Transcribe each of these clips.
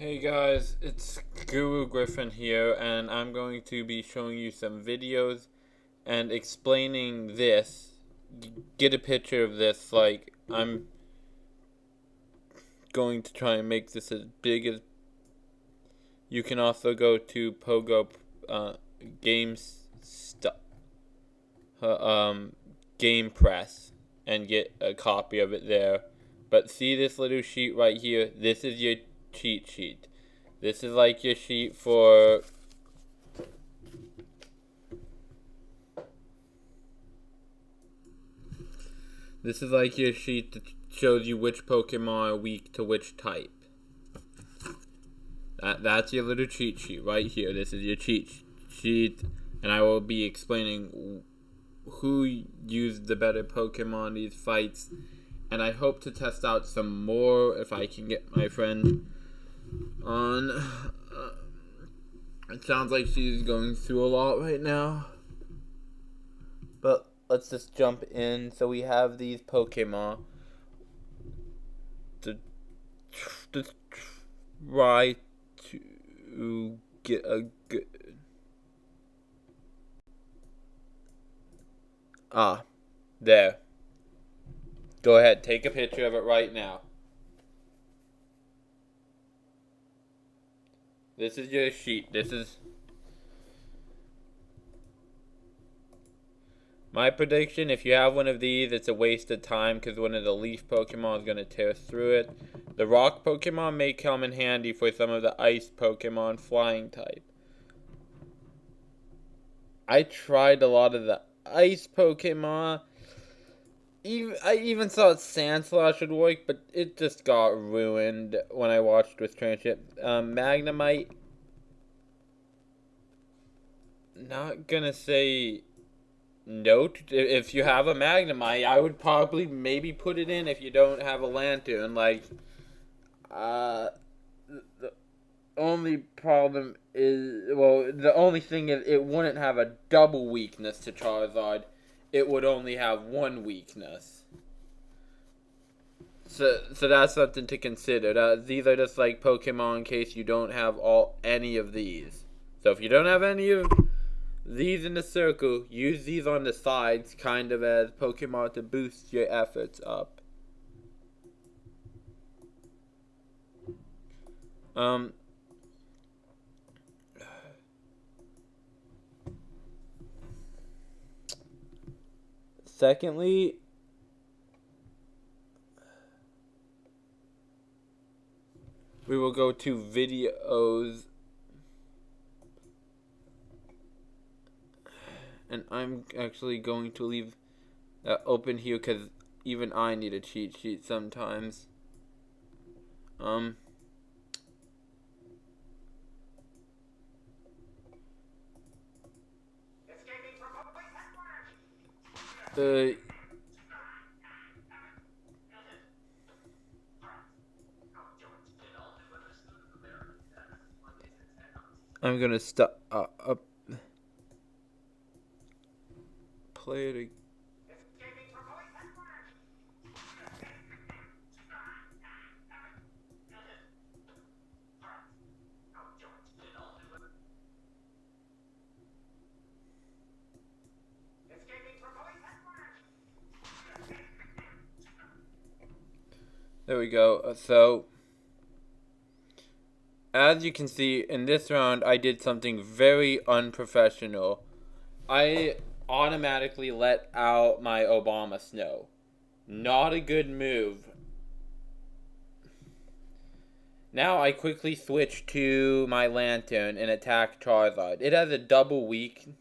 Hey guys, it's Guru Griffin here, and I'm going to be showing you some videos and explaining this. Get a picture of this, like, I'm going to try and make this as big as. You can also go to Pogo Games Game Press and get a copy of it there. But see this little sheet right here? This is your cheat sheet. This is like your sheet for This is like your sheet that shows you which Pokemon are weak to which type. That's your little cheat sheet right here. This is your cheat sheet, and I will be explaining who used the better Pokemon these fights, and I hope to test out some more if I can get my friend on. It sounds like she's going through a lot right now, but let's just jump in. So we have these Pokemon to try to get a good. There. Go ahead, take a picture of it right now. This is your sheet. This is my prediction. If you have one of these, it's a waste of time because one of the leaf Pokemon is going to tear through it. The rock Pokemon may come in handy for some of the ice Pokemon flying type. I tried a lot of the ice Pokemon. I even thought Sandslash would work, but it just got ruined when I watched with Transship. Magnemite. Not gonna say no. If you have a Magnemite, I would probably maybe put it in if you don't have a Lantern. Like, the only problem is, well, the only thing is it wouldn't have a double weakness to Charizard. It would only have one weakness. So that's something to consider. These are just like Pokemon in case you don't have any of these. So if you don't have any of these in the circle, use these on the sides, kind of as Pokemon to boost your efforts up. Secondly, we will go to videos, and I'm actually going to leave that open here because even I need a cheat sheet sometimes. I'm gonna stop. Play it again. There we go. So, as you can see, in this round, I did something very unprofessional. I automatically let out my Abomasnow. Not a good move. Now I quickly switch to my Lantern and attack Charizard. It has a double weakness,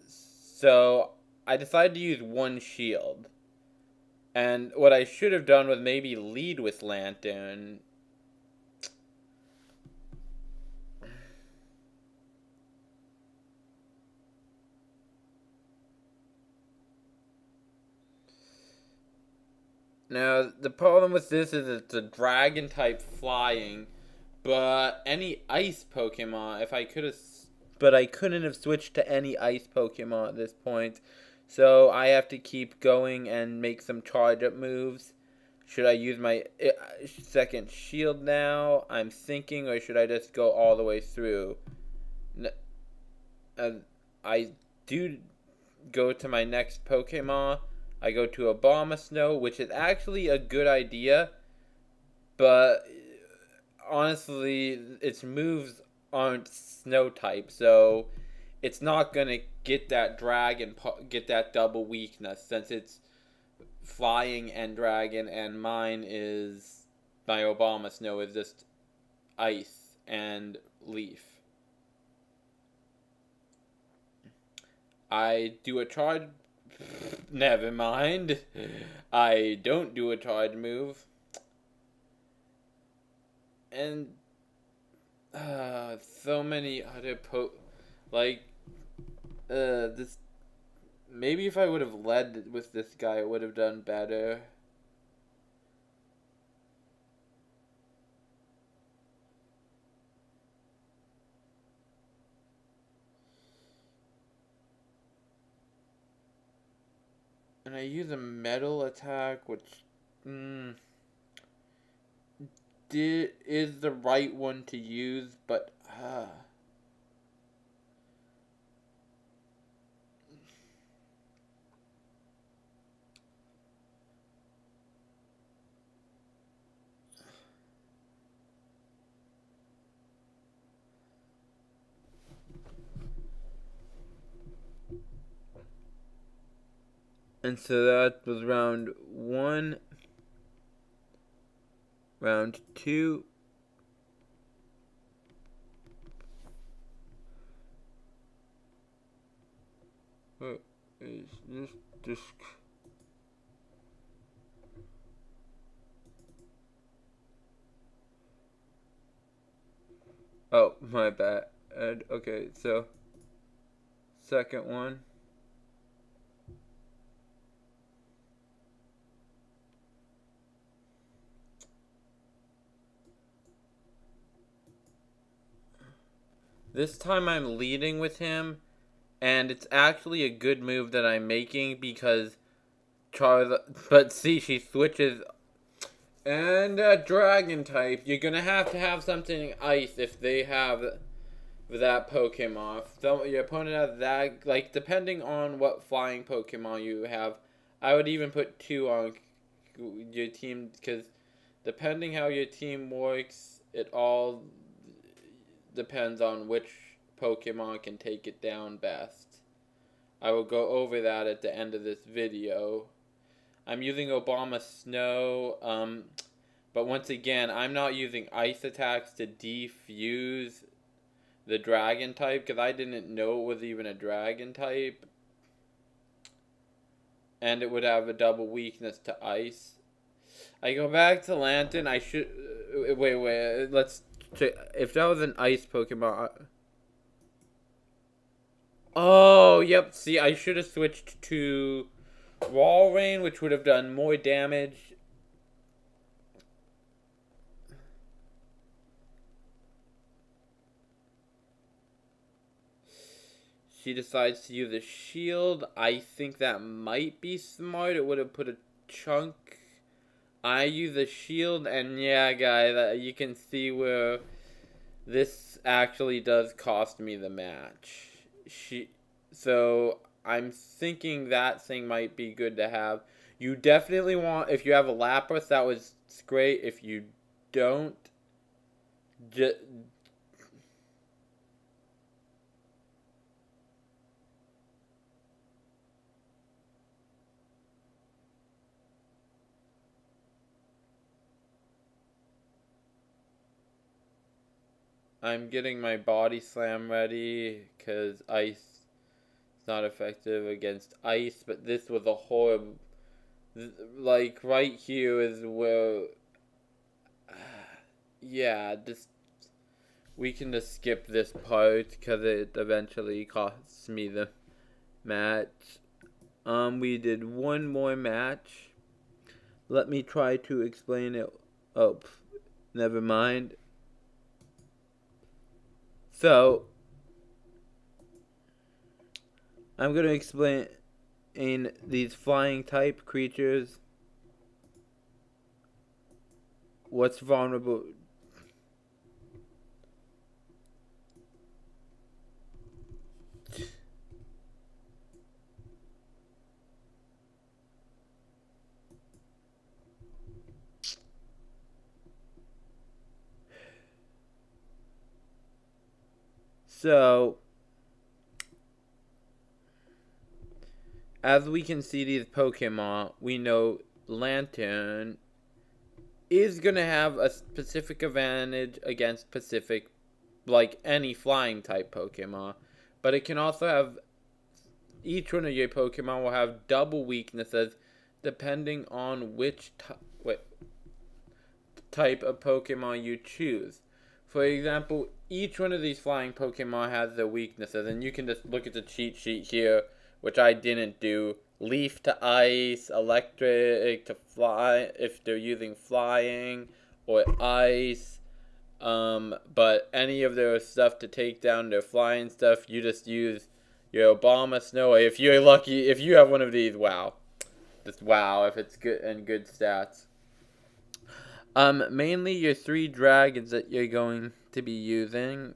so I decided to use one shield. And what I should have done was maybe lead with Lantern. Now, the problem with this is it's a dragon type flying, but any ice Pokemon, if I could have, but I couldn't have switched to any ice Pokemon at this point, so I have to keep going and make some charge up moves. Should I use my second shield now? I'm thinking, or should I just go all the way through? I do go to my next Pokemon. I go to Abomasnow, which is actually a good idea, but honestly, its moves aren't snow type, so it's not gonna get that dragon, get that double weakness since it's flying and dragon, and mine is my Abomasnow is just ice and leaf. I do a charge. Never mind. I don't do a charge move. And so many other like this. Maybe if I would have led with this guy, it would have done better. And I use a metal attack, which is the right one to use, but and so that was round 1. Round 2. What is this disc? Oh, my bad. Okay, so second one. This time I'm leading with him, and it's actually a good move that I'm making because but see, she switches, and dragon type. You're gonna have to have something ice if they have that Pokemon. So your opponent has that, like, depending on what flying Pokemon you have, I would even put 2 on your team, because depending how your team works, it all depends on which Pokemon can take it down best. I will go over that at the end of this video. I'm using Abomasnow, but once again, I'm not using ice attacks to defuse the dragon type, because I didn't know it was even a dragon type. And it would have a double weakness to ice. I go back to Lantern. I should... Wait. Let's check. If that was an ice Pokemon... Oh, yep. See, I should have switched to Walrein, which would have done more damage. She decides to use a shield. I think that might be smart. It would have put a chunk. I use a shield, and yeah, guys, you can see where this actually does cost me the match. So I'm thinking that thing might be good to have. You definitely want, if you have a Lapras, that was great. If you don't, I'm getting my body slam ready because ice is not effective against ice, but this was a horrible, like right here is where, yeah, we can just skip this part because it eventually costs me the match. We did one more match. Let me try to explain it. Oh, never mind. So, I'm going to explain these flying type creatures. what's vulnerable? So, as we can see these Pokemon, we know Lantern is going to have a specific advantage against specific, like any flying type Pokemon. But it can also have, each one of your Pokemon will have double weaknesses depending on which type of Pokemon you choose. For example, each one of these flying Pokemon has their weaknesses, and you can just look at the cheat sheet here, which I didn't do. Leaf to ice, electric to fly, if they're using flying, or ice. But any of their stuff to take down their flying stuff, you just use your Obama Snow. If you're lucky, if you have one of these, wow. Just wow, if it's good and good stats. Mainly your 3 dragons that you're going to be using.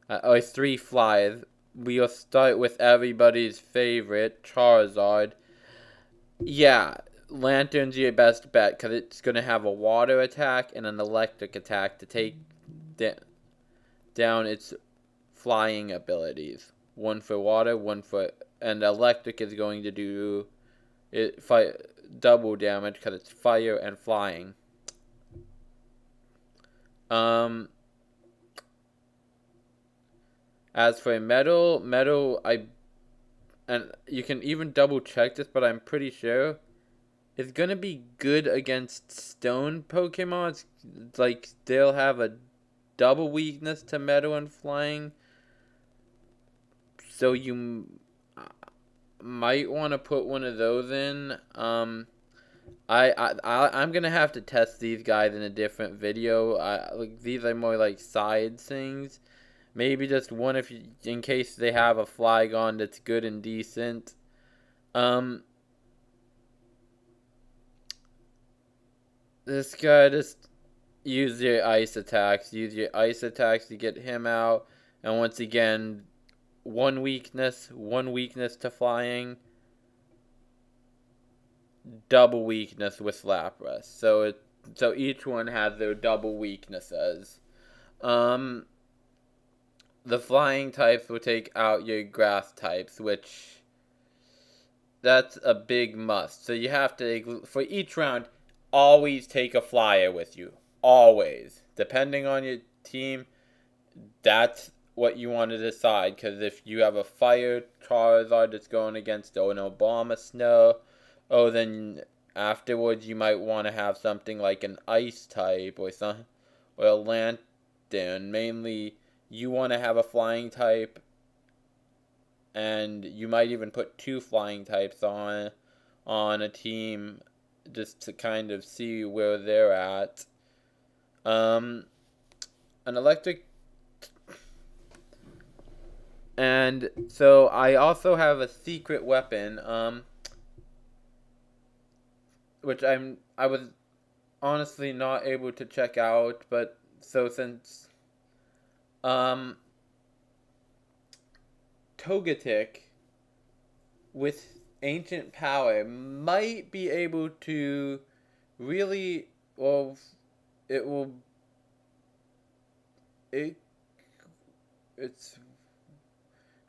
Or 3 flyers. We'll start with everybody's favorite, Charizard. Yeah, Lantern's your best bet because it's going to have a water attack and an electric attack to take down its flying abilities. One for water, one for... And electric is going to do double damage because it's fire and flying. As for metal, and you can even double check this, but I'm pretty sure it's gonna be good against stone Pokemon. It's like they'll have a double weakness to metal and flying, so you might want to put one of those in. I'm gonna have to test these guys in a different video. Like these are more like side things. Maybe just one in case they have a Flygon that's good and decent. This guy, just use your ice attacks. Use your ice attacks to get him out. And once again, one weakness to flying. Double weakness with Lapras. So each one has their double weaknesses. The flying types will take out your grass types, which that's a big must. So you have to, for each round, always take a flyer with you. Always. Depending on your team, that's what you want to decide. Because if you have a fire Charizard that's going against an Obama Snow, then afterwards you might want to have something like an ice type or a Lantern. Mainly, you want to have a flying type, and you might even put 2 flying types on a team just to kind of see where they're at. An electric, and so I also have a secret weapon, which I was honestly not able to check out, but so since Togetic with Ancient Power might be able to really, it's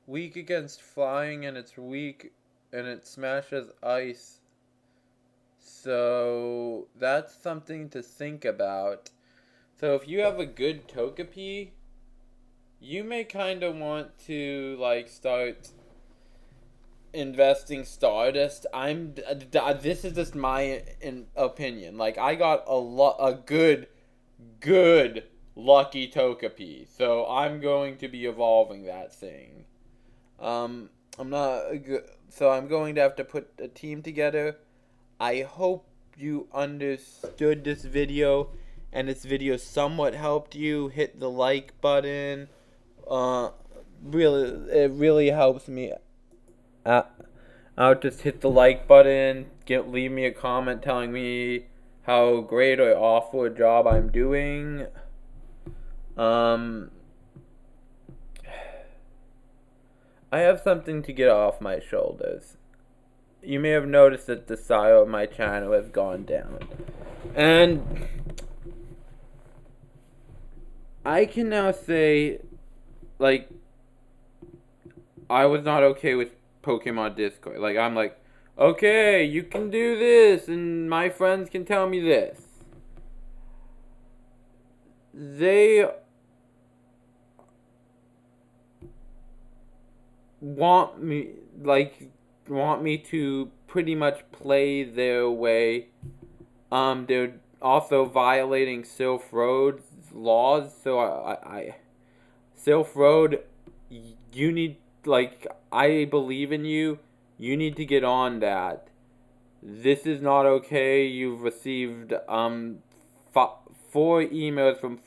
weak against flying, and it's weak, and it smashes ice. So that's something to think about. So if you have a good Togepi, you may kind of want to start investing Stardust. This is just my opinion. I got a good lucky Togepi, so I'm going to be evolving that thing. I'm going to have to put a team together. I hope you understood this video, and this video somewhat helped you. Hit the like button. It really helps me. I'll just hit the like button. Leave me a comment telling me how great or awful a job I'm doing. I have something to get off my shoulders. You may have noticed that the size of my channel has gone down. And I can now say, like, I was not okay with Pokemon Discord. Like, I'm like, okay, you can do this, and my friends can tell me this. They want me to pretty much play their way. They're also violating Silph Road's laws, so Silph Road, you need, like, I believe in you. You need to get on that. This is not okay. You've received 4 emails from.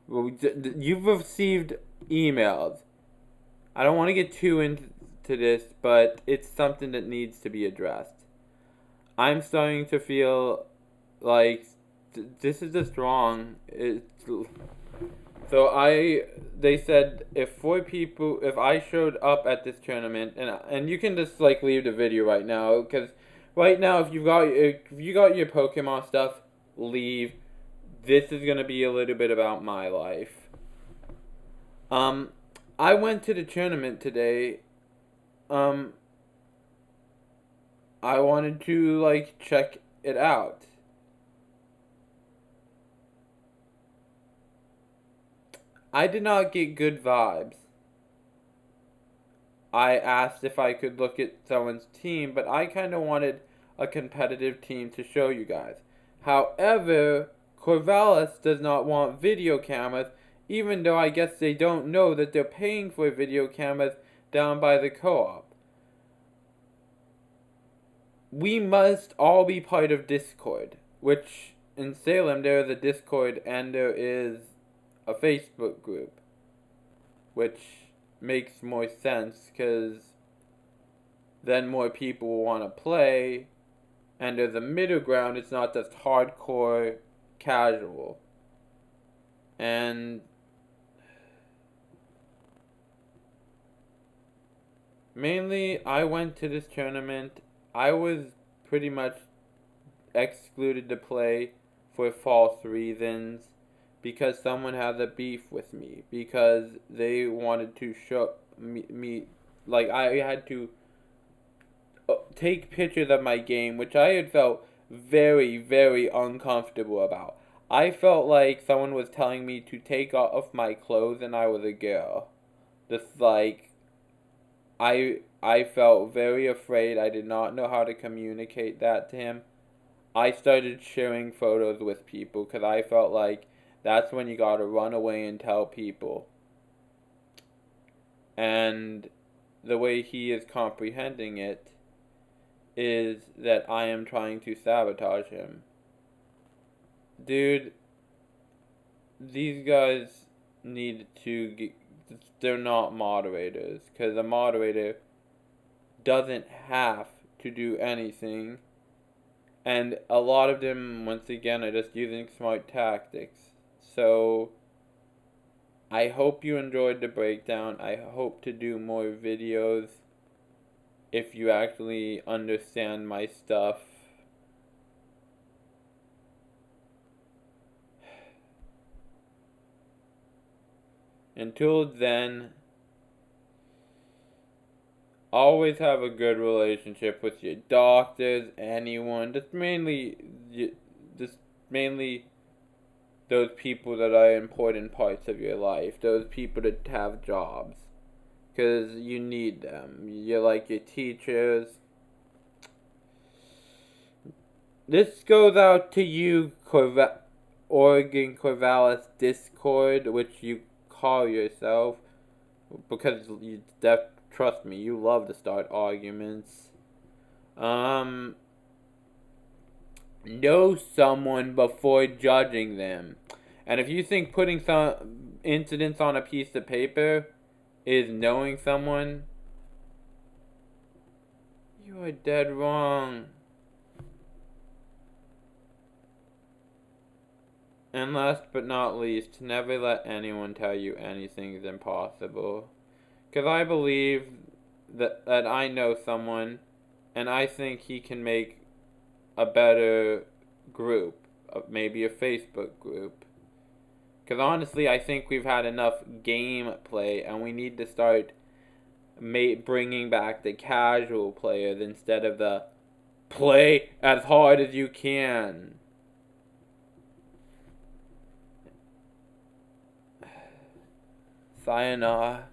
You've received emails. I don't want to get too into this, but it's something that needs to be addressed. I'm starting to feel like this is just wrong. They said if I showed up at this tournament, and you can just like leave the video right now, because right now if you got your Pokemon stuff, leave. This is gonna be a little bit about my life. I went to the tournament today. I wanted to like check it out. I did not get good vibes. I asked if I could look at someone's team, but I kind of wanted a competitive team to show you guys. However, Corvallis does not want video cameras, even though I guess they don't know that they're paying for video cameras down by the co-op. We must all be part of Discord, which in Salem there is a Discord and there is a Facebook group, which makes more sense because then more people will want to play, and there's a middle ground. It's not just hardcore casual. And mainly I went to this tournament. I was pretty much excluded to play for false reasons, because someone has a beef with me, because they wanted to show me like I had to take pictures of my game, which I had felt very, very uncomfortable about. I felt like someone was telling me to take off my clothes and I was a girl. Just like, I felt very afraid. I did not know how to communicate that to him. I started sharing photos with people because I felt like that's when you gotta run away and tell people. And the way he is comprehending it is that I am trying to sabotage him. Dude, these guys need to get, they're not moderators, because a moderator doesn't have to do anything. And a lot of them, once again, are just using smart tactics. So, I hope you enjoyed the breakdown. I hope to do more videos if you actually understand my stuff. Until then, always have a good relationship with your doctors, anyone. Just mainly those people that are important parts of your life. Those people that have jobs. Because you need them. You're like your teachers. This goes out to you, Oregon Corvallis Discord, which you call yourself. Because you trust me, you love to start arguments. Know someone before judging them. And if you think putting some incidents on a piece of paper is knowing someone, you are dead wrong. And last but not least, never let anyone tell you anything is impossible. Because I believe that I know someone, and I think he can make a better group, maybe a Facebook group. Because honestly, I think we've had enough gameplay, and we need to start bringing back the casual players instead of the play as hard as you can. Sayonara.